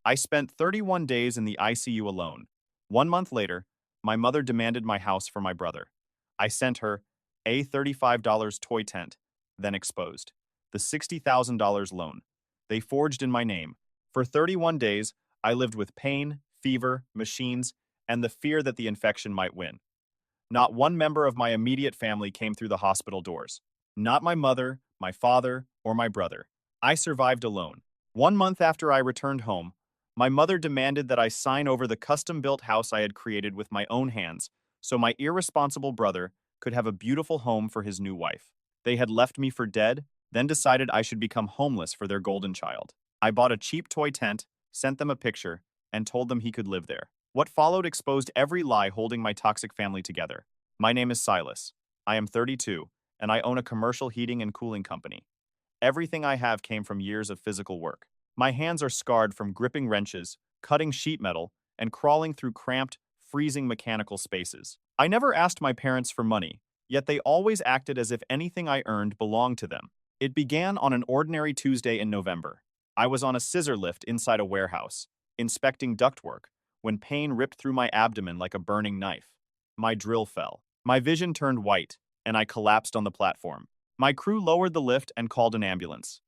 I spent 31 days in the ICU alone. 1 month later, my mother demanded my house for my brother. I sent her a $35 toy tent, then exposed. The $60,000 loan. They forged in my name. For 31 days, I lived with pain, fever, machines, and the fear that the infection might win. Not one member of my immediate family came through the hospital doors. Not my mother, my father, or my brother. I survived alone. 1 month after I returned home, my mother demanded that I sign over the custom-built house I had created with my own hands so my irresponsible brother could have a beautiful home for his new wife. They had left me for dead, then decided I should become homeless for their golden child. I bought a cheap toy tent, sent them a picture, and told them he could live there. What followed exposed every lie holding my toxic family together. My name is Silus. I am 32, and I own a commercial heating and cooling company. Everything I have came from years of physical work. My hands are scarred from gripping wrenches, cutting sheet metal, and crawling through cramped, freezing mechanical spaces. I never asked my parents for money, yet they always acted as if anything I earned belonged to them. It began on an ordinary Tuesday in November. I was on a scissor lift inside a warehouse, inspecting ductwork, when pain ripped through my abdomen like a burning knife. My drill fell. My vision turned white, and I collapsed on the platform. My crew lowered the lift and called an ambulance.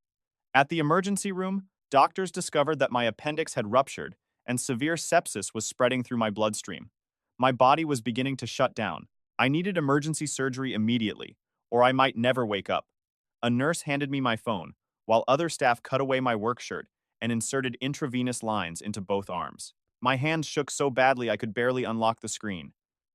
At the emergency room, doctors discovered that my appendix had ruptured and severe sepsis was spreading through my bloodstream. My body was beginning to shut down. I needed emergency surgery immediately, or I might never wake up. A nurse handed me my phone, while other staff cut away my work shirt and inserted intravenous lines into both arms. My hands shook so badly I could barely unlock the screen.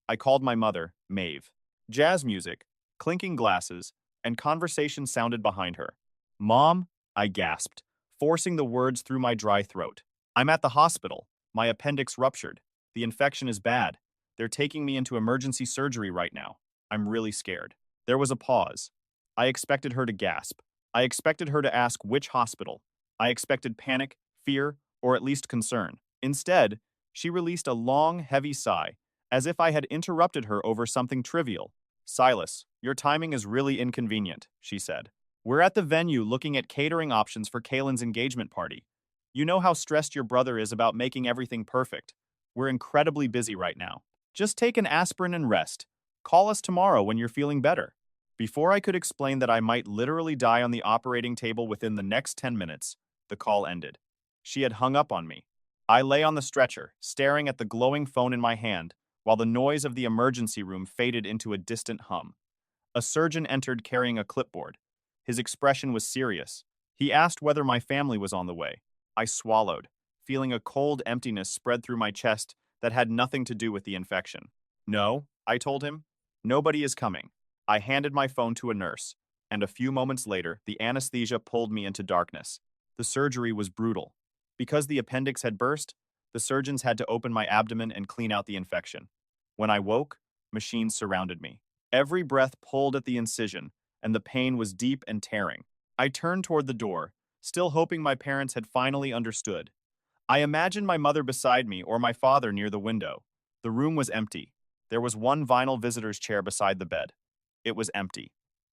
I called my mother, Maeve. Jazz music, clinking glasses, and conversation sounded behind her. "Mom," I gasped, forcing the words through my dry throat. "I'm at the hospital. My appendix ruptured. The infection is bad. They're taking me into emergency surgery right now. I'm really scared." There was a pause. I expected her to gasp. I expected her to ask which hospital. I expected panic, fear, or at least concern. Instead, she released a long, heavy sigh, as if I had interrupted her over something trivial. "Silas, your timing is really inconvenient," she said. "We're at the venue looking at catering options for Kalin's engagement party. You know how stressed your brother is about making everything perfect. We're incredibly busy right now. Just take an aspirin and rest. Call us tomorrow when you're feeling better." Before I could explain that I might literally die on the operating table within the next 10 minutes, the call ended. She had hung up on me. I lay on the stretcher, staring at the glowing phone in my hand, while the noise of the emergency room faded into a distant hum. A surgeon entered carrying a clipboard. His expression was serious. He asked whether my family was on the way. I swallowed, feeling a cold emptiness spread through my chest that had nothing to do with the infection. "No," I told him. "Nobody is coming." I handed my phone to a nurse, and a few moments later, the anesthesia pulled me into darkness. The surgery was brutal. Because the appendix had burst, the surgeons had to open my abdomen and clean out the infection. When I woke, machines surrounded me. Every breath pulled at the incision, and the pain was deep and tearing. I turned toward the door, still hoping my parents had finally understood. I imagined my mother beside me or my father near the window. The room was empty. There was one vinyl visitor's chair beside the bed. It was empty.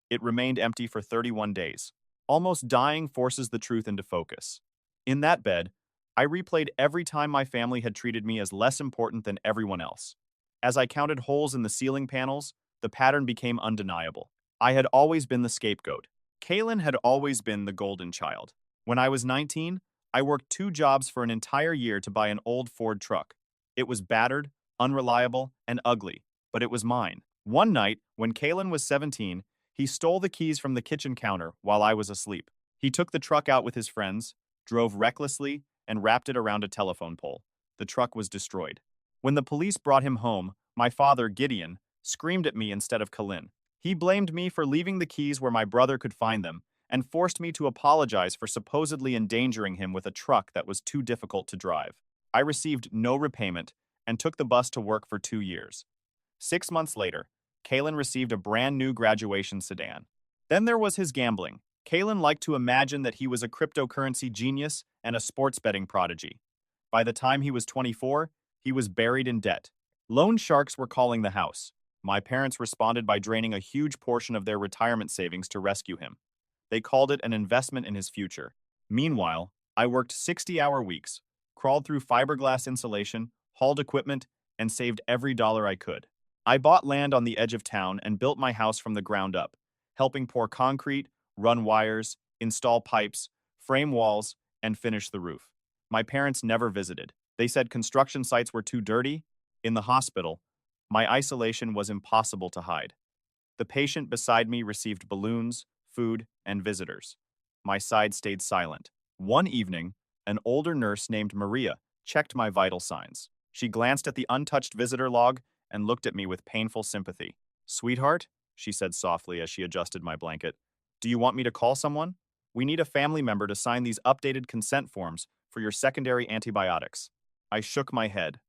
It remained empty for 31 days. Almost dying forces the truth into focus. In that bed, I replayed every time my family had treated me as less important than everyone else. As I counted holes in the ceiling panels, the pattern became undeniable. I had always been the scapegoat. Kalin had always been the golden child. When I was 19, I worked 2 jobs for an entire year to buy an old Ford truck. It was battered, unreliable, and ugly, but it was mine. One night, when Kalin was 17, he stole the keys from the kitchen counter while I was asleep. He took the truck out with his friends, drove recklessly, and wrapped it around a telephone pole. The truck was destroyed. When the police brought him home, my father, Gideon, screamed at me instead of Kalin. He blamed me for leaving the keys where my brother could find them and forced me to apologize for supposedly endangering him with a truck that was too difficult to drive. I received no repayment and took the bus to work for 2 years. 6 months later, Kalin received a brand new graduation sedan. Then there was his gambling. Kalin liked to imagine that he was a cryptocurrency genius and a sports betting prodigy. By the time he was 24, he was buried in debt. Loan sharks were calling the house. My parents responded by draining a huge portion of their retirement savings to rescue him. They called it an investment in his future. Meanwhile, I worked 60-hour weeks, crawled through fiberglass insulation, hauled equipment, and saved every dollar I could. I bought land on the edge of town and built my house from the ground up, helping pour concrete, run wires, install pipes, frame walls, and finish the roof. My parents never visited. They said construction sites were too dirty. In the hospital, my isolation was impossible to hide. The patient beside me received balloons, food, and visitors. My side stayed silent. One evening, an older nurse named Maria checked my vital signs. She glanced at the untouched visitor log and looked at me with painful sympathy. "Sweetheart," she said softly as she adjusted my blanket, "do you want me to call someone? We need a family member to sign these updated consent forms for your secondary antibiotics." I shook my head.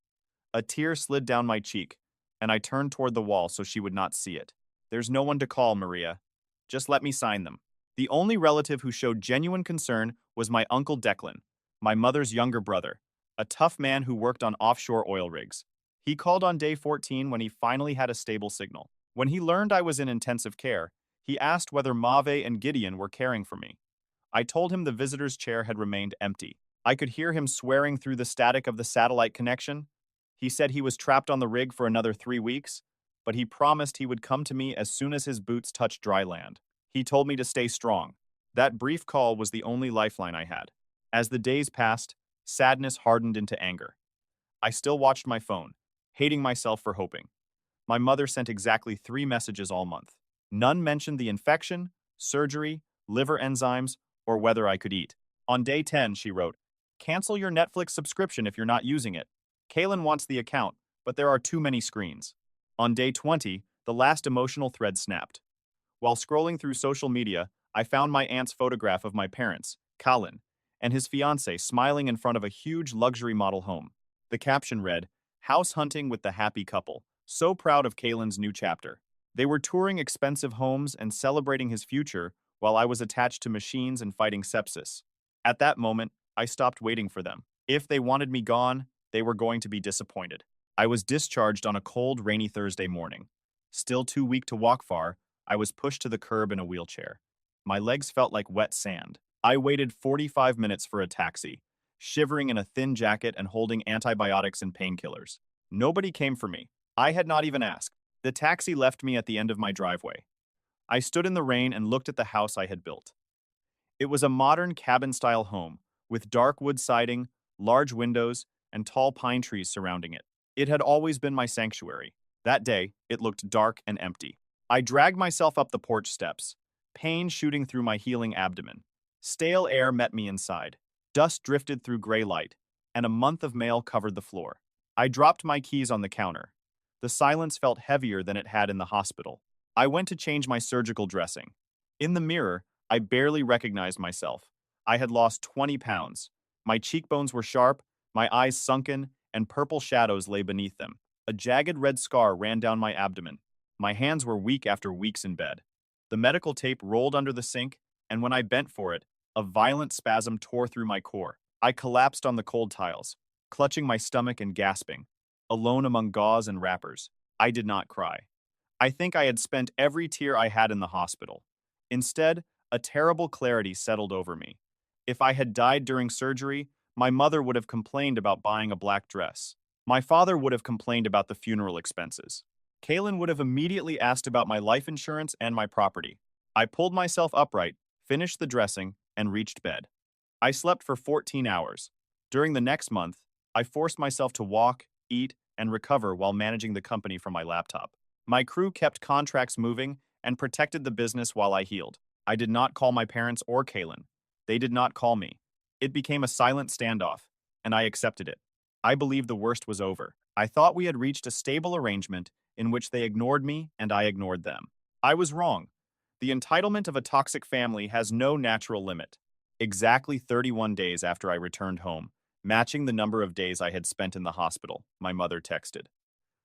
A tear slid down my cheek, and I turned toward the wall so she would not see it. "There's no one to call, Maria. Just let me sign them." The only relative who showed genuine concern was my Uncle Declan, my mother's younger brother, a tough man who worked on offshore oil rigs. He called on day 14 when he finally had a stable signal. When he learned I was in intensive care, he asked whether Mave and Gideon were caring for me. I told him the visitor's chair had remained empty. I could hear him swearing through the static of the satellite connection. He said he was trapped on the rig for another 3 weeks, but he promised he would come to me as soon as his boots touched dry land. He told me to stay strong. That brief call was the only lifeline I had. As the days passed, sadness hardened into anger. I still watched my phone, hating myself for hoping. My mother sent exactly 3 messages all month. None mentioned the infection, surgery, liver enzymes, or whether I could eat. On day 10, she wrote, "Cancel your Netflix subscription if you're not using it. Kalin wants the account, but there are too many screens." On day 20, the last emotional thread snapped. While scrolling through social media, I found my aunt's photograph of my parents, Kalin, and his fiancée smiling in front of a huge luxury model home. The caption read, "House hunting with the happy couple, so proud of Kalin's new chapter." They were touring expensive homes and celebrating his future while I was attached to machines and fighting sepsis. At that moment, I stopped waiting for them. If they wanted me gone, they were going to be disappointed. I was discharged on a cold, rainy Thursday morning. Still too weak to walk far, I was pushed to the curb in a wheelchair. My legs felt like wet sand. I waited 45 minutes for a taxi, shivering in a thin jacket and holding antibiotics and painkillers. Nobody came for me. I had not even asked. The taxi left me at the end of my driveway. I stood in the rain and looked at the house I had built. It was a modern cabin-style home, with dark wood siding, large windows, and tall pine trees surrounding it. It had always been my sanctuary. That day, it looked dark and empty. I dragged myself up the porch steps, pain shooting through my healing abdomen. Stale air met me inside. Dust drifted through gray light, and a month of mail covered the floor. I dropped my keys on the counter. The silence felt heavier than it had in the hospital. I went to change my surgical dressing. In the mirror, I barely recognized myself. I had lost 20 pounds. My cheekbones were sharp, my eyes sunken, and purple shadows lay beneath them. A jagged red scar ran down my abdomen. My hands were weak after weeks in bed. The medical tape rolled under the sink, and when I bent for it, a violent spasm tore through my core. I collapsed on the cold tiles, clutching my stomach and gasping. Alone among gauze and wrappers, I did not cry. I think I had spent every tear I had in the hospital. Instead, a terrible clarity settled over me. If I had died during surgery, my mother would have complained about buying a black dress. My father would have complained about the funeral expenses. Kalin would have immediately asked about my life insurance and my property. I pulled myself upright, finished the dressing, and reached bed. I slept for 14 hours. During the next month, I forced myself to walk, eat, and recover while managing the company from my laptop. My crew kept contracts moving and protected the business while I healed. I did not call my parents or Kalin. They did not call me. It became a silent standoff, and I accepted it. I believed the worst was over. I thought we had reached a stable arrangement in which they ignored me and I ignored them. I was wrong. The entitlement of a toxic family has no natural limit. Exactly 31 days after I returned home, matching the number of days I had spent in the hospital, my mother texted.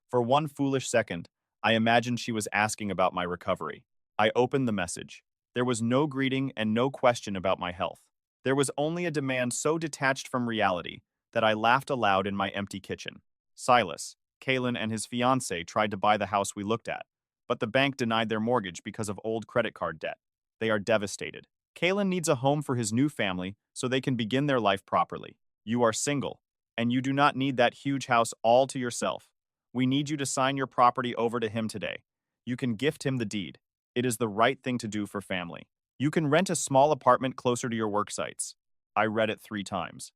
For one foolish second, I imagined she was asking about my recovery. I opened the message. There was no greeting and no question about my health. There was only a demand so detached from reality that I laughed aloud in my empty kitchen. Silus, Kalin, and his fiancée tried to buy the house we looked at, but the bank denied their mortgage because of old credit card debt. They are devastated. Kalin needs a home for his new family so they can begin their life properly. You are single. and you do not need that huge house all to yourself. We need you to sign your property over to him today. You can gift him the deed. It is the right thing to do for family. You can rent a small apartment closer to your work sites. I read it 3 times.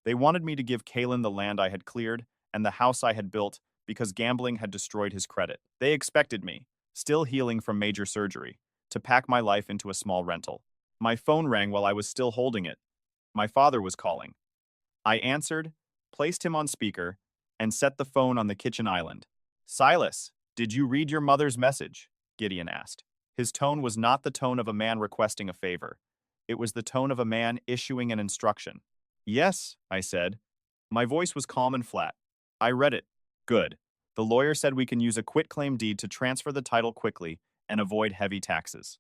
They wanted me to give Kalin the land I had cleared and the house I had built because gambling had destroyed his credit. They expected me, still healing from major surgery, to pack my life into a small rental. My phone rang while I was still holding it. My father was calling. I answered, placed him on speaker, and set the phone on the kitchen island. Silas, did you read your mother's message? Gideon asked. His tone was not the tone of a man requesting a favor. It was the tone of a man issuing an instruction. Yes, I said. My voice was calm and flat. I read it. Good. The lawyer said we can use a quitclaim deed to transfer the title quickly and avoid heavy taxes.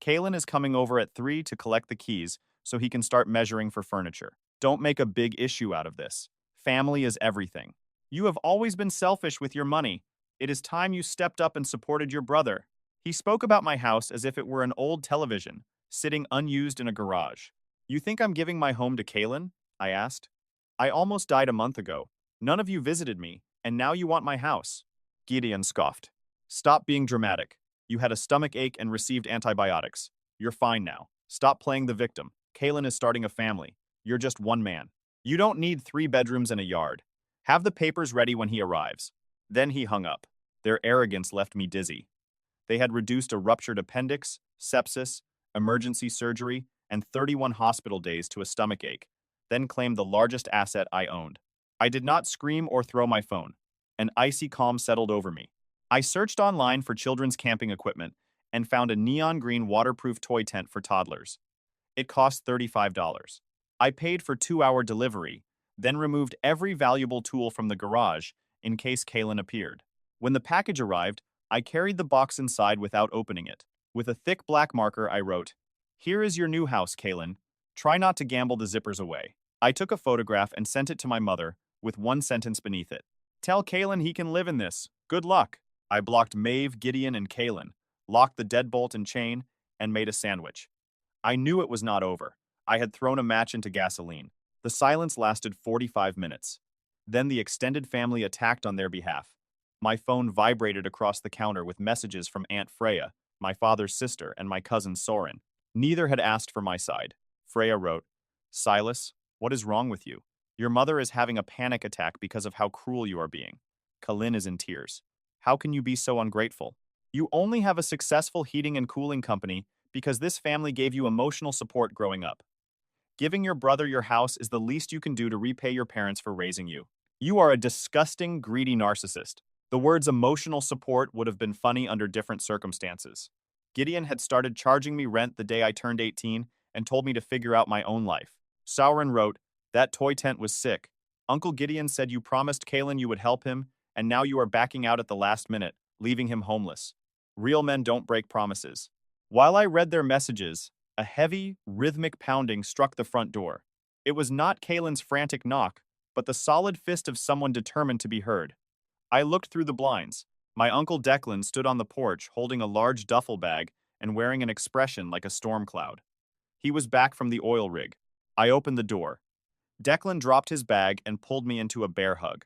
Kalin is coming over at 3 to collect the keys so he can start measuring for furniture. Don't make a big issue out of this. Family is everything. You have always been selfish with your money. It is time you stepped up and supported your brother. He spoke about my house as if it were an old television, sitting unused in a garage. You think I'm giving my home to Kalin? I asked. I almost died a month ago. None of you visited me, and now you want my house. Gideon scoffed. Stop being dramatic. You had a stomach ache and received antibiotics. You're fine now. Stop playing the victim. Kalin is starting a family. You're just one man. You don't need 3 bedrooms and a yard. Have the papers ready when he arrives. Then he hung up. Their arrogance left me dizzy. They had reduced a ruptured appendix, sepsis, emergency surgery, and 31 hospital days to a stomach ache, then claimed the largest asset I owned. I did not scream or throw my phone. An icy calm settled over me. I searched online for children's camping equipment and found a neon green waterproof toy tent for toddlers. It cost $35. I paid for 2-hour delivery, then removed every valuable tool from the garage in case Kalin appeared. When the package arrived, I carried the box inside without opening it. With a thick black marker, I wrote, "Here is your new house, Kalin. Try not to gamble the zippers away." I took a photograph and sent it to my mother with one sentence beneath it. Tell Kalin he can live in this. Good luck. I blocked Maeve, Gideon, and Kalin, locked the deadbolt and chain, and made a sandwich. I knew it was not over. I had thrown a match into gasoline. The silence lasted 45 minutes. Then the extended family attacked on their behalf. My phone vibrated across the counter with messages from Aunt Freya, my father's sister, and my cousin Soren. Neither had asked for my side. Freya wrote, "Silas, what is wrong with you? Your mother is having a panic attack because of how cruel you are being. Kalin is in tears. How can you be so ungrateful? You only have a successful heating and cooling company because this family gave you emotional support growing up. Giving your brother your house is the least you can do to repay your parents for raising you. You are a disgusting, greedy narcissist." The words emotional support would have been funny under different circumstances. Gideon had started charging me rent the day I turned 18 and told me to figure out my own life. Sauron wrote, "That toy tent was sick. Uncle Gideon said you promised Kalin you would help him, and now you are backing out at the last minute, leaving him homeless. Real men don't break promises." While I read their messages, a heavy, rhythmic pounding struck the front door. It was not Kalin's frantic knock, but the solid fist of someone determined to be heard. I looked through the blinds. My Uncle Declan stood on the porch holding a large duffel bag and wearing an expression like a storm cloud. He was back from the oil rig. I opened the door. Declan dropped his bag and pulled me into a bear hug.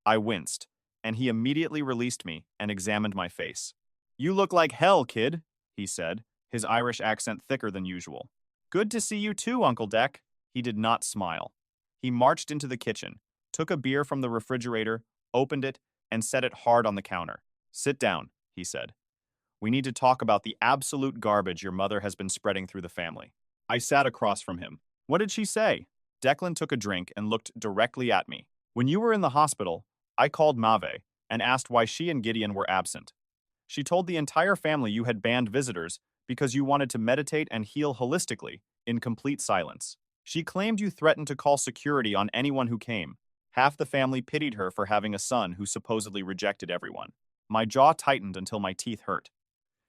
I winced, and he immediately released me and examined my face. "You look like hell, kid," he said, his Irish accent thicker than usual. "Good to see you too, Uncle Dec." He did not smile. He marched into the kitchen, took a beer from the refrigerator, opened it, and set it hard on the counter. "Sit down," he said. "We need to talk about the absolute garbage your mother has been spreading through the family." I sat across from him. "What did she say?" Declan took a drink and looked directly at me. "When you were in the hospital, I called Mave and asked why she and Gideon were absent. She told the entire family you had banned visitors because you wanted to meditate and heal holistically, in complete silence. She claimed you threatened to call security on anyone who came. Half the family pitied her for having a son who supposedly rejected everyone. My jaw tightened until my teeth hurt.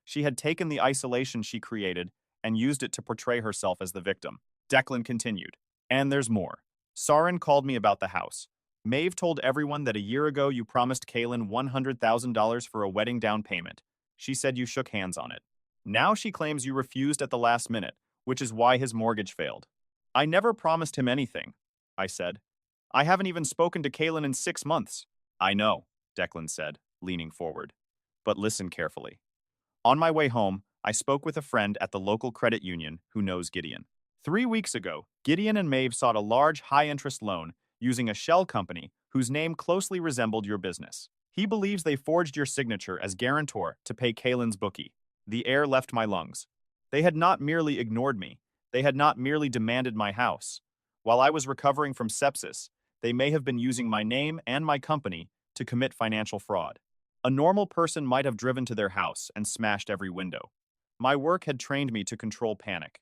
She had taken the isolation she created and used it to portray herself as the victim." Declan continued. "And there's more. Sauron called me about the house. Maeve told everyone that a year ago you promised Kalin $100,000 for a wedding down payment. She said you shook hands on it. Now she claims you refused at the last minute, which is why his mortgage failed." "I never promised him anything," I said. I haven't even spoken to Kalin in 6 months. I know, Declan said, leaning forward. But listen carefully. On my way home, I spoke with a friend at the local credit union who knows Gideon. 3 weeks ago, Gideon and Maeve sought a large, high-interest loan using a shell company whose name closely resembled your business. He believes they forged your signature as guarantor to pay Kalin's bookie. The air left my lungs. They had not merely ignored me. They had not merely demanded my house. While I was recovering from sepsis, they may have been using my name and my company to commit financial fraud. A normal person might have driven to their house and smashed every window. My work had trained me to control panic.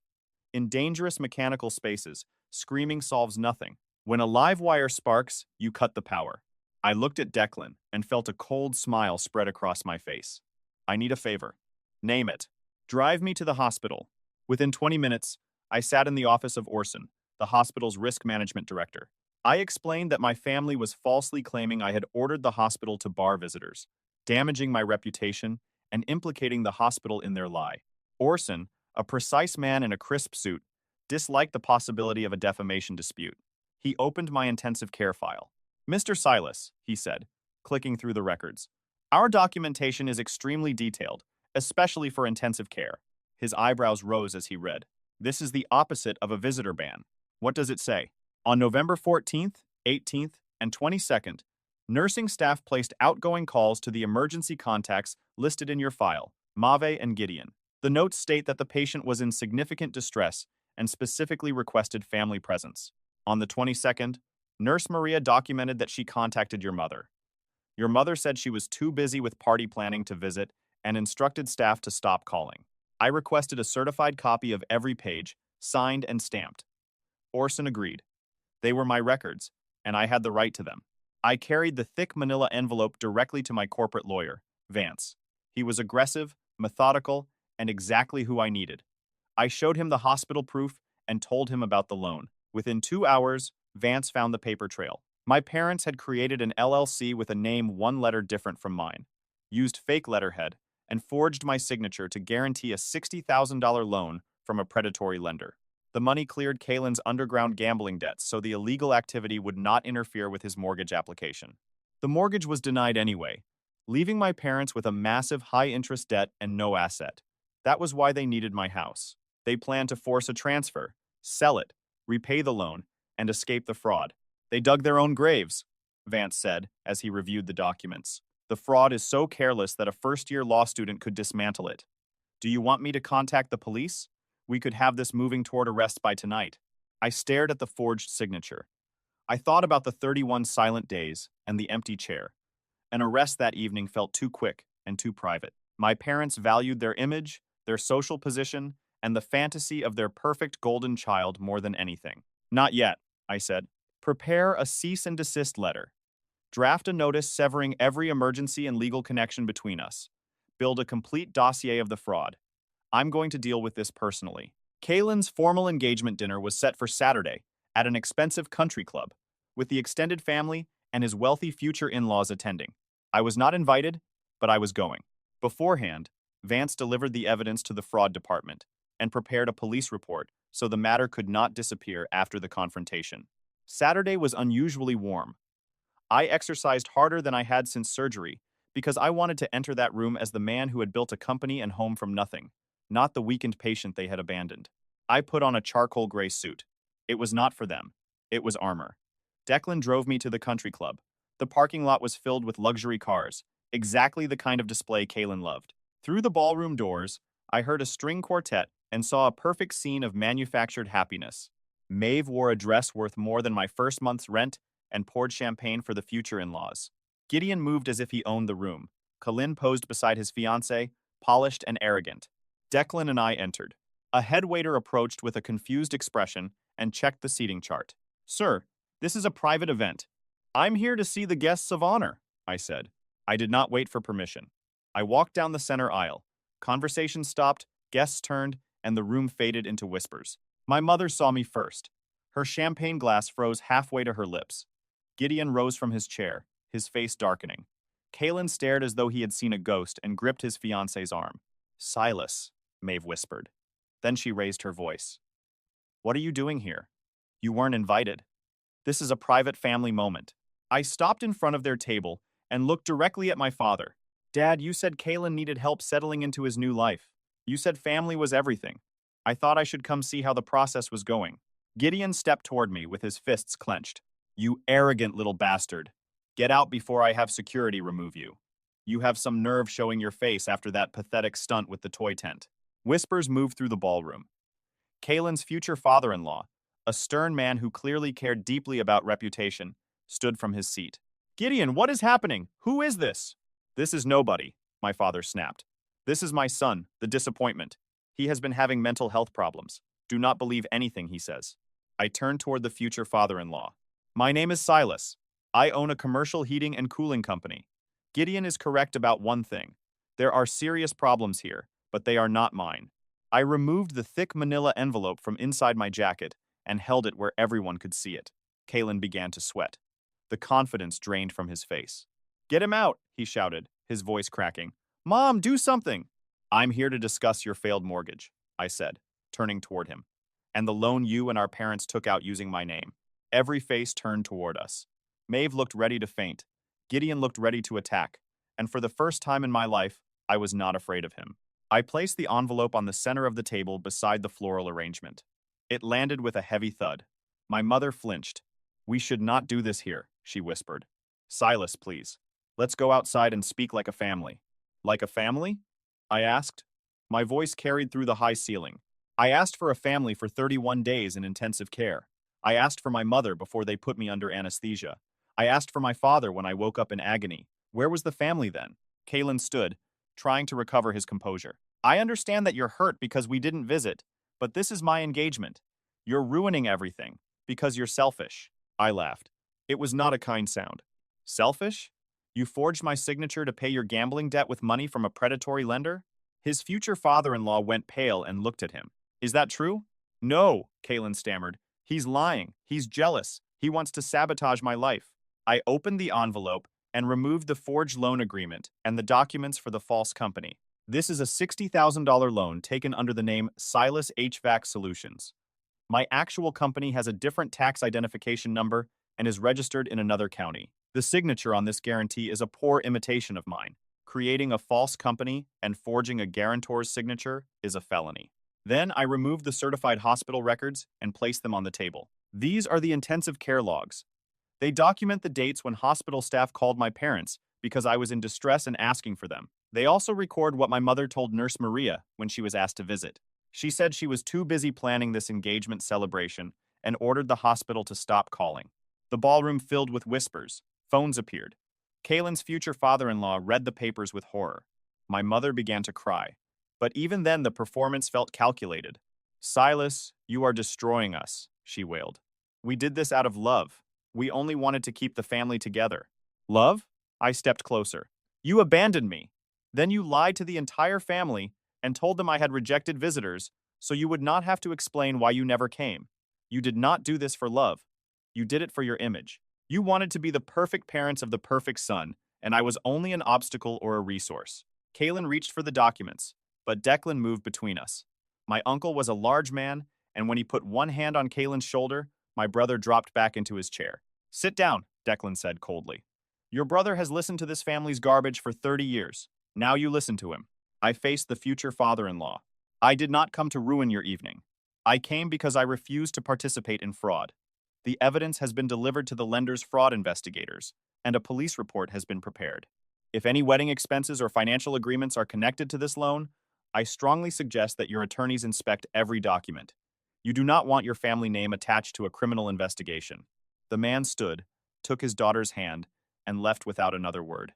In dangerous mechanical spaces, screaming solves nothing. When a live wire sparks, you cut the power. I looked at Declan and felt a cold smile spread across my face. I need a favor. Name it. Drive me to the hospital. Within 20 minutes, I sat in the office of Orson, the hospital's risk management director. I explained that my family was falsely claiming I had ordered the hospital to bar visitors, damaging my reputation and implicating the hospital in their lie. Orson, a precise man in a crisp suit, disliked the possibility of a defamation dispute. He opened my intensive care file. Mr. Silus, he said, clicking through the records. Our documentation is extremely detailed, especially for intensive care. His eyebrows rose as he read. This is the opposite of a visitor ban. What does it say? On November 14th, 18th, and 22nd, nursing staff placed outgoing calls to the emergency contacts listed in your file, Mave and Gideon. The notes state that the patient was in significant distress and specifically requested family presence. On the 22nd, Nurse Maria documented that she contacted your mother. Your mother said she was too busy with party planning to visit and instructed staff to stop calling. I requested a certified copy of every page, signed and stamped. Orson agreed. They were my records, and I had the right to them. I carried the thick manila envelope directly to my corporate lawyer, Vance. He was aggressive, methodical, and exactly who I needed. I showed him the hospital proof and told him about the loan. Within 2 hours, Vance found the paper trail. My parents had created an LLC with a name one letter different from mine, used fake letterhead, and forged my signature to guarantee a $60,000 loan from a predatory lender. The money cleared Kalin's underground gambling debts so the illegal activity would not interfere with his mortgage application. The mortgage was denied anyway, leaving my parents with a massive high-interest debt and no asset. That was why they needed my house. They planned to force a transfer, sell it, repay the loan, and escape the fraud. They dug their own graves, Vance said as he reviewed the documents. The fraud is so careless that a first-year law student could dismantle it. Do you want me to contact the police? We could have this moving toward arrest by tonight. I stared at the forged signature. I thought about the 31 silent days and the empty chair. An arrest that evening felt too quick and too private. My parents valued their image, their social position, and the fantasy of their perfect golden child more than anything. Not yet, I said. Prepare a cease and desist letter. Draft a notice severing every emergency and legal connection between us. Build a complete dossier of the fraud. I'm going to deal with this personally. Kalin's formal engagement dinner was set for Saturday at an expensive country club, with the extended family and his wealthy future in-laws attending. I was not invited, but I was going. Beforehand, Vance delivered the evidence to the fraud department and prepared a police report so the matter could not disappear after the confrontation. Saturday was unusually warm. I exercised harder than I had since surgery because I wanted to enter that room as the man who had built a company and home from nothing, not the weakened patient they had abandoned. I put on a charcoal gray suit. It was not for them. It was armor. Declan drove me to the country club. The parking lot was filled with luxury cars, exactly the kind of display Kalin loved. Through the ballroom doors, I heard a string quartet and saw a perfect scene of manufactured happiness. Maeve wore a dress worth more than my first month's rent and poured champagne for the future in-laws. Gideon moved as if he owned the room. Kalin posed beside his fiancée, polished and arrogant. Declan and I entered. A head waiter approached with a confused expression and checked the seating chart. Sir, this is a private event. I'm here to see the guests of honor, I said. I did not wait for permission. I walked down the center aisle. Conversation stopped, guests turned, and the room faded into whispers. My mother saw me first. Her champagne glass froze halfway to her lips. Gideon rose from his chair, his face darkening. Kalin stared as though he had seen a ghost and gripped his fiancé's arm. Silus, Maeve whispered. Then she raised her voice. What are you doing here? You weren't invited. This is a private family moment. I stopped in front of their table and looked directly at my father. Dad, you said Kalin needed help settling into his new life. You said family was everything. I thought I should come see how the process was going. Gideon stepped toward me with his fists clenched. You arrogant little bastard. Get out before I have security remove you. You have some nerve showing your face after that pathetic stunt with the toy tent. Whispers moved through the ballroom. Kalin's future father-in-law, a stern man who clearly cared deeply about reputation, stood from his seat. Gideon, what is happening? Who is this? This is nobody, my father snapped. This is my son, the disappointment. He has been having mental health problems. Do not believe anything he says. I turned toward the future father-in-law. My name is Silus. I own a commercial heating and cooling company. Gideon is correct about one thing. There are serious problems here, but they are not mine. I removed the thick manila envelope from inside my jacket and held it where everyone could see it. Kalin began to sweat. The confidence drained from his face. Get him out, he shouted, his voice cracking. Mom, do something. I'm here to discuss your failed mortgage, I said, turning toward him. And the loan you and our parents took out using my name. Every face turned toward us. Maeve looked ready to faint. Gideon looked ready to attack. And for the first time in my life, I was not afraid of him. I placed the envelope on the center of the table beside the floral arrangement. It landed with a heavy thud. My mother flinched. We should not do this here, she whispered. Silus, please. Let's go outside and speak like a family. Like a family? I asked. My voice carried through the high ceiling. I asked for a family for 31 days in intensive care. I asked for my mother before they put me under anesthesia. I asked for my father when I woke up in agony. Where was the family then? Kalin stood, trying to recover his composure. I understand that you're hurt because we didn't visit, but this is my engagement. You're ruining everything because you're selfish. I laughed. It was not a kind sound. Selfish? You forged my signature to pay your gambling debt with money from a predatory lender? His future father-in-law went pale and looked at him. Is that true? No, Kalin stammered. He's lying. He's jealous. He wants to sabotage my life. I opened the envelope and removed the forged loan agreement and the documents for the false company. This is a $60,000 loan taken under the name Silus HVAC Solutions. My actual company has a different tax identification number and is registered in another county. The signature on this guarantee is a poor imitation of mine. Creating a false company and forging a guarantor's signature is a felony. Then I removed the certified hospital records and placed them on the table. These are the intensive care logs. They document the dates when hospital staff called my parents because I was in distress and asking for them. They also record what my mother told Nurse Maria when she was asked to visit. She said she was too busy planning this engagement celebration and ordered the hospital to stop calling. The ballroom filled with whispers. Phones appeared. Kalin's future father-in-law read the papers with horror. My mother began to cry. But even then the performance felt calculated. Silus, you are destroying us, she wailed. We did this out of love. We only wanted to keep the family together. Love? I stepped closer. You abandoned me. Then you lied to the entire family and told them I had rejected visitors, so you would not have to explain why you never came. You did not do this for love. You did it for your image. You wanted to be the perfect parents of the perfect son, and I was only an obstacle or a resource. Kalin reached for the documents, but Declan moved between us. My uncle was a large man, and when he put one hand on Kalin's shoulder, my brother dropped back into his chair. Sit down, Declan said coldly. Your brother has listened to this family's garbage for 30 years. Now you listen to him. I faced the future father-in-law. I did not come to ruin your evening. I came because I refused to participate in fraud. The evidence has been delivered to the lender's fraud investigators, and a police report has been prepared. If any wedding expenses or financial agreements are connected to this loan, I strongly suggest that your attorneys inspect every document. You do not want your family name attached to a criminal investigation. The man stood, took his daughter's hand, and left without another word.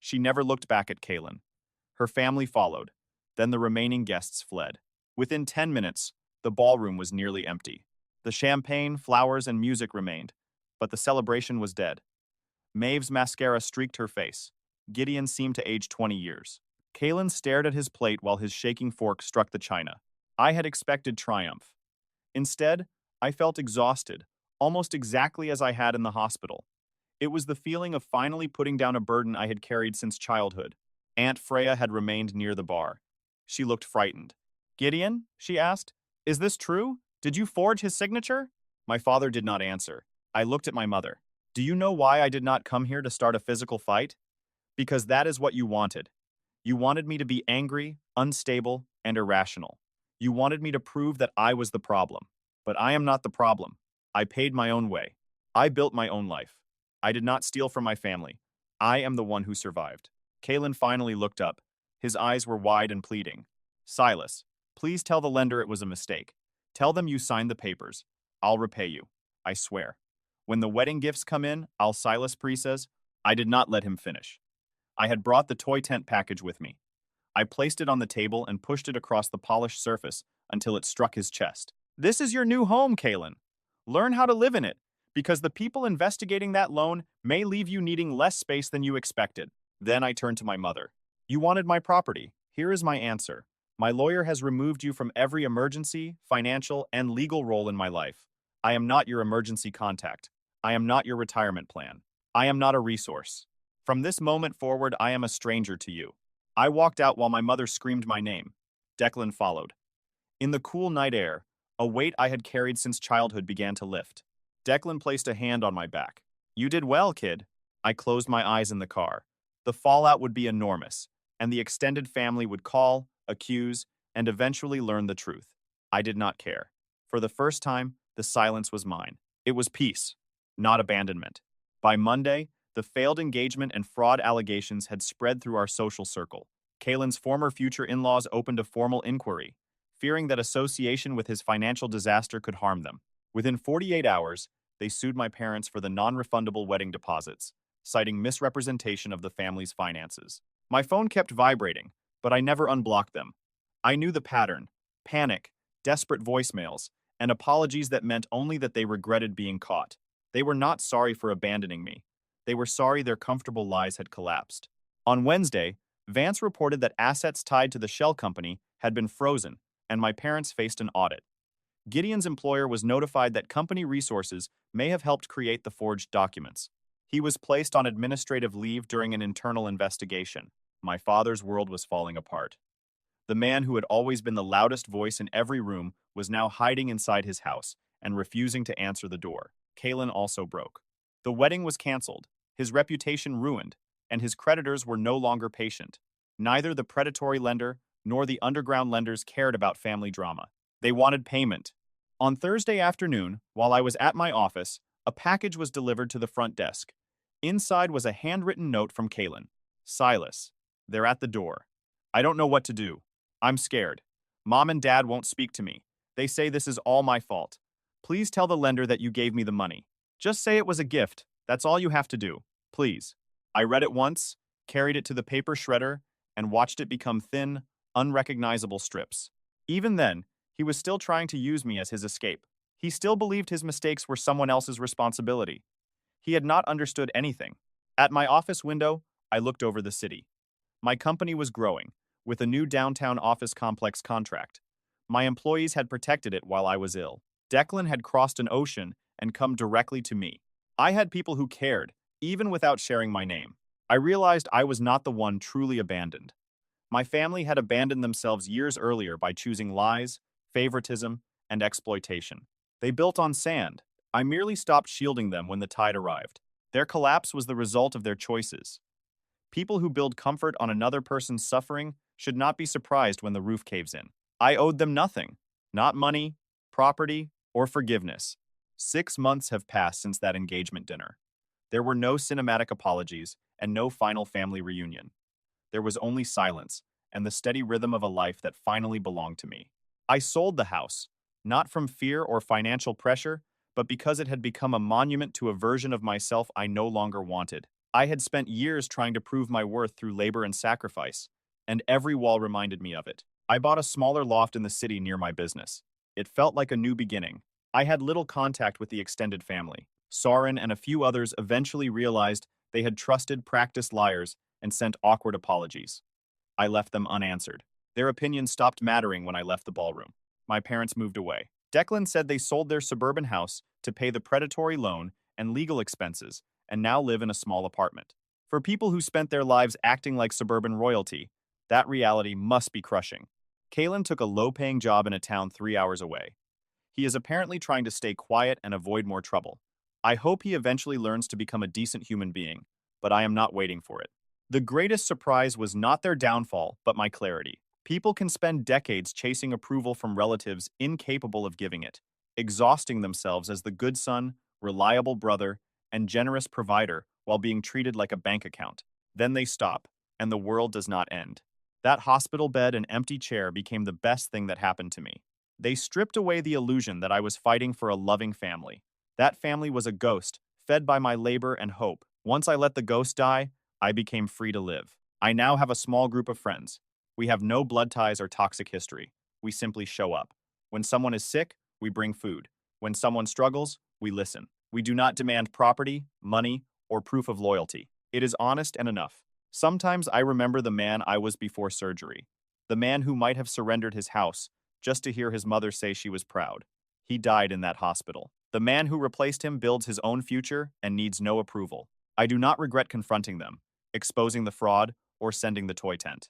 She never looked back at Kalin. Her family followed. Then the remaining guests fled. Within 10 minutes, the ballroom was nearly empty. The champagne, flowers, and music remained, but the celebration was dead. Maeve's mascara streaked her face. Gideon seemed to age 20 years. Kalin stared at his plate while his shaking fork struck the china. I had expected triumph. Instead, I felt exhausted, almost exactly as I had in the hospital. It was the feeling of finally putting down a burden I had carried since childhood. Aunt Freya had remained near the bar. She looked frightened. Gideon, she asked, is this true? Did you forge his signature? My father did not answer. I looked at my mother. Do you know why I did not come here to start a physical fight? Because that is what you wanted. You wanted me to be angry, unstable, and irrational. You wanted me to prove that I was the problem. But I am not the problem. I paid my own way. I built my own life. I did not steal from my family. I am the one who survived. Kalin finally looked up. His eyes were wide and pleading. Silus, please tell the lender it was a mistake. Tell them you signed the papers. I'll repay you. I swear. When the wedding gifts come in, Silus says, I did not let him finish. I had brought the toy tent package with me. I placed it on the table and pushed it across the polished surface until it struck his chest. This is your new home, Kalin. Learn how to live in it, because the people investigating that loan may leave you needing less space than you expected. Then I turned to my mother. You wanted my property. Here is my answer. My lawyer has removed you from every emergency, financial, and legal role in my life. I am not your emergency contact. I am not your retirement plan. I am not a resource. From this moment forward, I am a stranger to you. I walked out while my mother screamed my name. Declan followed. In the cool night air, a weight I had carried since childhood began to lift. Declan placed a hand on my back. You did well, kid. I closed my eyes in the car. The fallout would be enormous, and the extended family would call, accuse, and eventually learn the truth. I did not care. For the first time, the silence was mine. It was peace, not abandonment. By Monday, the failed engagement and fraud allegations had spread through our social circle. Kalin's former future in-laws opened a formal inquiry, fearing that association with his financial disaster could harm them. Within 48 hours, they sued my parents for the non-refundable wedding deposits, citing misrepresentation of the family's finances. My phone kept vibrating, but I never unblocked them. I knew the pattern: panic, desperate voicemails, and apologies that meant only that they regretted being caught. They were not sorry for abandoning me. They were sorry their comfortable lives had collapsed. On Wednesday, Vance reported that assets tied to the shell company had been frozen, and my parents faced an audit. Gideon's employer was notified that company resources may have helped create the forged documents. He was placed on administrative leave during an internal investigation. My father's world was falling apart. The man who had always been the loudest voice in every room was now hiding inside his house and refusing to answer the door. Kalin also broke. The wedding was canceled, his reputation ruined, and his creditors were no longer patient. Neither the predatory lender nor the underground lenders cared about family drama. They wanted payment. On Thursday afternoon, while I was at my office, a package was delivered to the front desk. Inside was a handwritten note from Kalin. Silus, they're at the door. I don't know what to do. I'm scared. Mom and Dad won't speak to me. They say this is all my fault. Please tell the lender that you gave me the money. Just say it was a gift. That's all you have to do. Please. I read it once, carried it to the paper shredder, and watched it become thin, unrecognizable strips. Even then, he was still trying to use me as his escape. He still believed his mistakes were someone else's responsibility. He had not understood anything. At my office window, I looked over the city. My company was growing, with a new downtown office complex contract. My employees had protected it while I was ill. Declan had crossed an ocean and come directly to me. I had people who cared, even without sharing my name. I realized I was not the one truly abandoned. My family had abandoned themselves years earlier by choosing lies, favoritism, and exploitation. They built on sand. I merely stopped shielding them when the tide arrived. Their collapse was the result of their choices. People who build comfort on another person's suffering should not be surprised when the roof caves in. I owed them nothing, not money, property, or forgiveness. 6 months have passed since that engagement dinner. There were no cinematic apologies and no final family reunion. There was only silence and the steady rhythm of a life that finally belonged to me. I sold the house, not from fear or financial pressure, but because it had become a monument to a version of myself I no longer wanted. I had spent years trying to prove my worth through labor and sacrifice, and every wall reminded me of it. I bought a smaller loft in the city near my business. It felt like a new beginning. I had little contact with the extended family. Soren and a few others eventually realized they had trusted practiced liars and sent awkward apologies. I left them unanswered. Their opinions stopped mattering when I left the ballroom. My parents moved away. Declan said they sold their suburban house to pay the predatory loan and legal expenses and now live in a small apartment. For people who spent their lives acting like suburban royalty, that reality must be crushing. Kalin took a low-paying job in a town 3 hours away. He is apparently trying to stay quiet and avoid more trouble. I hope he eventually learns to become a decent human being, but I am not waiting for it. The greatest surprise was not their downfall, but my clarity. People can spend decades chasing approval from relatives incapable of giving it, exhausting themselves as the good son, reliable brother, and generous provider while being treated like a bank account. Then they stop, and the world does not end. That hospital bed and empty chair became the best thing that happened to me. They stripped away the illusion that I was fighting for a loving family. That family was a ghost, fed by my labor and hope. Once I let the ghost die, I became free to live. I now have a small group of friends. We have no blood ties or toxic history. We simply show up. When someone is sick, we bring food. When someone struggles, we listen. We do not demand property, money, or proof of loyalty. It is honest and enough. Sometimes I remember the man I was before surgery. The man who might have surrendered his house just to hear his mother say she was proud. He died in that hospital. The man who replaced him builds his own future and needs no approval. I do not regret confronting them, exposing the fraud, or sending the toy tent.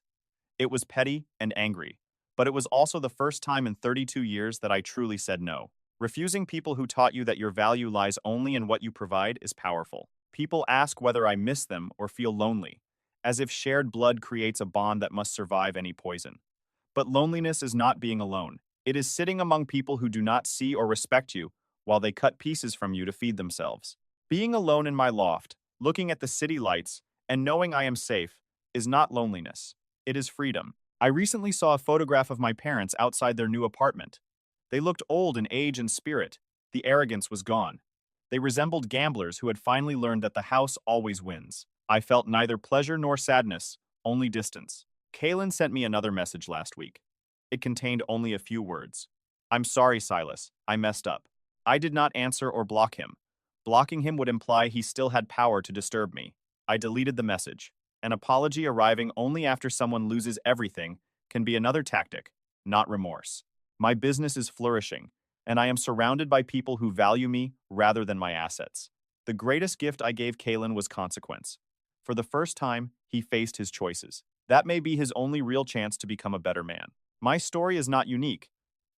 It was petty and angry, but it was also the first time in 32 years that I truly said no. Refusing people who taught you that your value lies only in what you provide is powerful. People ask whether I miss them or feel lonely, as if shared blood creates a bond that must survive any poison. But loneliness is not being alone. It is sitting among people who do not see or respect you while they cut pieces from you to feed themselves. Being alone in my loft, looking at the city lights, and knowing I am safe, is not loneliness. It is freedom. I recently saw a photograph of my parents outside their new apartment. They looked old in age and spirit. The arrogance was gone. They resembled gamblers who had finally learned that the house always wins. I felt neither pleasure nor sadness, only distance. Kalin sent me another message last week. It contained only a few words. I'm sorry, Silus. I messed up. I did not answer or block him. Blocking him would imply he still had power to disturb me. I deleted the message. An apology arriving only after someone loses everything can be another tactic, not remorse. My business is flourishing, and I am surrounded by people who value me rather than my assets. The greatest gift I gave Kalin was consequence. For the first time, he faced his choices. That may be his only real chance to become a better man. My story is not unique.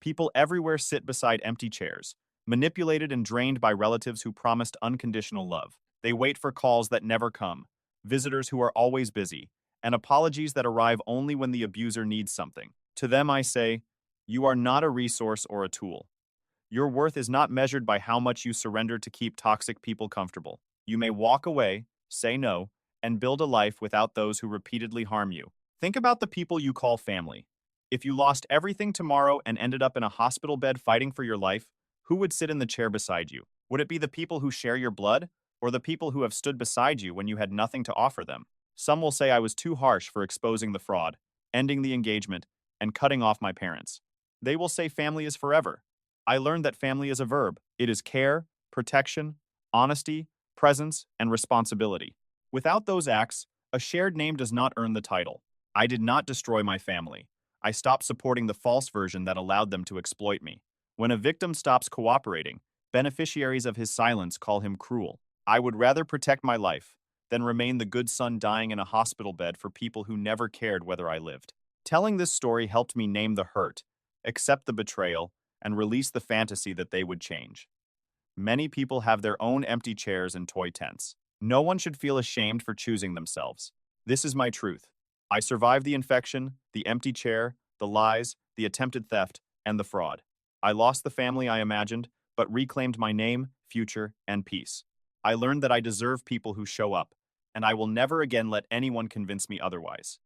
People everywhere sit beside empty chairs, manipulated and drained by relatives who promised unconditional love. They wait for calls that never come, visitors who are always busy, and apologies that arrive only when the abuser needs something. To them I say, you are not a resource or a tool. Your worth is not measured by how much you surrender to keep toxic people comfortable. You may walk away, say no, and build a life without those who repeatedly harm you. Think about the people you call family. If you lost everything tomorrow and ended up in a hospital bed fighting for your life, who would sit in the chair beside you? Would it be the people who share your blood, or the people who have stood beside you when you had nothing to offer them? Some will say I was too harsh for exposing the fraud, ending the engagement, and cutting off my parents. They will say family is forever. I learned that family is a verb. It is care, protection, honesty, presence, and responsibility. Without those acts, a shared name does not earn the title. I did not destroy my family. I stopped supporting the false version that allowed them to exploit me. When a victim stops cooperating, beneficiaries of his silence call him cruel. I would rather protect my life than remain the good son dying in a hospital bed for people who never cared whether I lived. Telling this story helped me name the hurt, accept the betrayal, and release the fantasy that they would change. Many people have their own empty chairs and toy tents. No one should feel ashamed for choosing themselves. This is my truth. I survived the infection, the empty chair, the lies, the attempted theft, and the fraud. I lost the family I imagined, but reclaimed my name, future, and peace. I learned that I deserve people who show up, and I will never again let anyone convince me otherwise.